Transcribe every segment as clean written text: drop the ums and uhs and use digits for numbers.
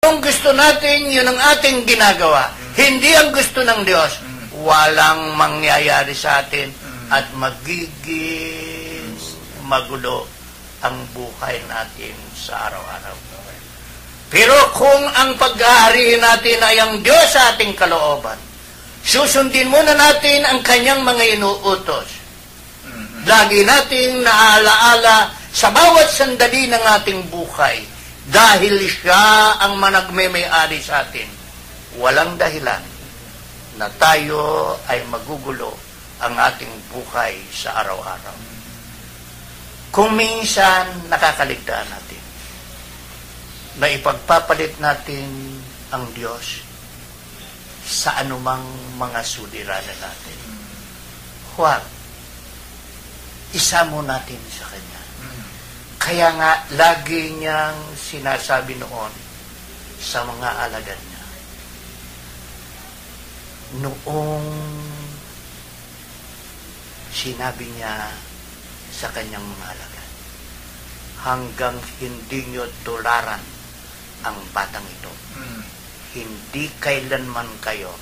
Kung gusto natin, yun ang ating ginagawa. Hindi ang gusto ng Diyos. Walang mangyayari sa atin at magiging magulo ang buhay natin sa araw-araw. Pero kung ang pag-aarihin natin ay ang Diyos sa ating kalooban, susundin muna natin ang kanyang mga inuutos. Lagi nating naalaala sa bawat sandali ng ating buhay dahil siya ang managmemay-ari sa atin. Walang dahilan na tayo ay magugulo ang ating buhay sa araw-araw. Kung minsan nakakaligtaan natin na ipagpapalit natin ang Diyos sa anumang mga suliranan natin, huwag, isamo natin sa Kanya. Kaya nga, lagi niyang sinasabi noon sa mga alagad niya, noong sinabi niya sa kanyang mga alagad, hanggang hindi niyo tularan ang batang ito, hindi kailanman kayo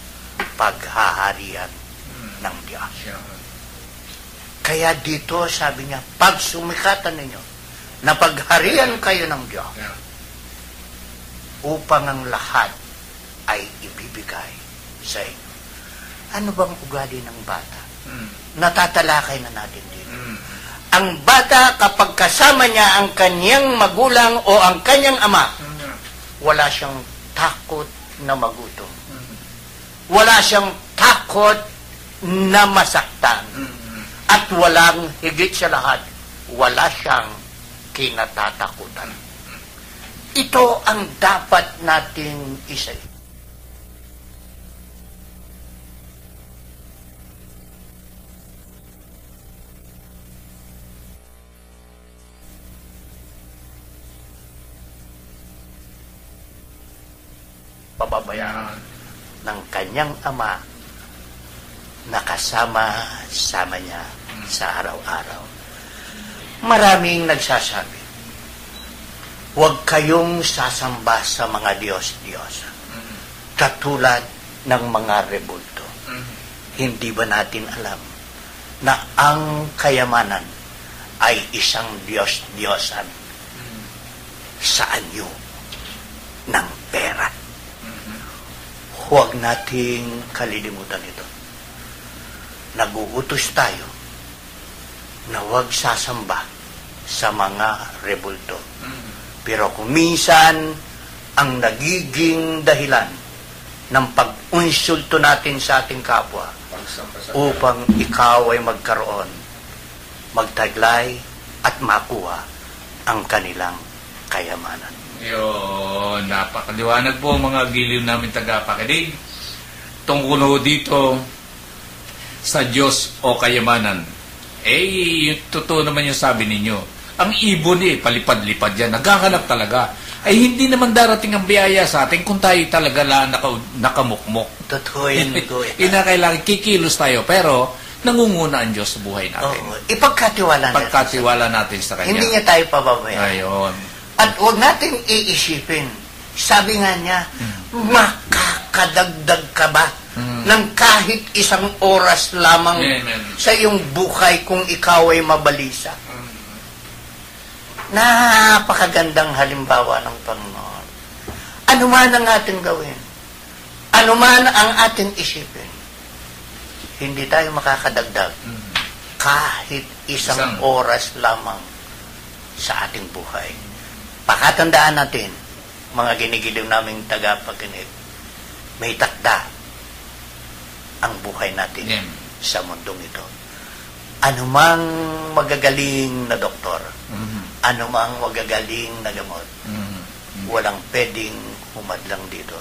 paghaharian ng Diyos. Kaya dito sabi niya, pag sumikatan ninyo na pagharian kayo ng Diyos, upang ang lahat ay ibibigay sa inyo. Ano bang ugali ng bata? Natatalakay na natin dito. Ang bata, kapag kasama niya ang kanyang magulang o ang kanyang ama, wala siyang takot na magutom. Wala siyang takot na masaktan. At walang higit sa lahat, wala siyang kinatatakutan. Ito ang dapat nating isay. Pababayaan ng kanyang ama na kasama-sama niya sa araw-araw. Maraming nagsasabi, huwag kayong sasamba sa mga Diyos-Diyos katulad ng mga rebulto. Hindi ba natin alam na ang kayamanan ay isang Diyos-Diyosan sa anyo ng pera? Huwag nating kalilimutan ito. Naguutos tayo na huwag sasamba sa mga rebulto. Pero kung minsan ang nagiging dahilan ng pag-insulto natin sa ating kapwa upang ikaw ay magkaroon, magtaglay at makuha ang kanilang kayamanan. Yun, napakaliwanag po mga giliw namin tagapakinig tungkol dito sa Diyos o kayamanan. Totoo naman yung sabi ninyo. Ang ibon palipad-lipad yan. Naghahanap talaga. Ay hindi naman darating ang biyaya sa atin kung tayo talaga lang nakamukmok. Totoo yan. Kailangan kikilos tayo, pero nangunguna ang Diyos sa buhay natin. Ipagkatiwala natin sa Kanya. Hindi niya tayo pababayaan. Ayun. At huwag natin iisipin. Sabi nga niya, makakadagdag ka ba ng kahit isang oras lamang sa iyong buhay kung ikaw ay mabalisa? Napakagandang halimbawa ng Panginoon. Ano man ang ating gawin, ano man ang ating isipin, hindi tayo makakadagdag kahit isang oras lamang sa ating buhay. Pakatandaan natin, mga ginigiliw naming tagapakinig, may takda ang buhay natin sa mundong ito. Anumang magagaling na doktor, anumang magagaling na gamot, walang pwedeng humadlang dito.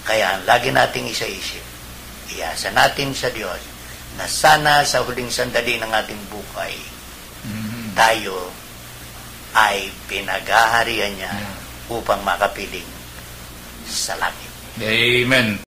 Kaya ang lagi nating isa-isip, iasa natin sa Diyos na sana sa huling sandali ng ating buhay, tayo ay pinaghaharian niya upang makapiling sa langit. Amen.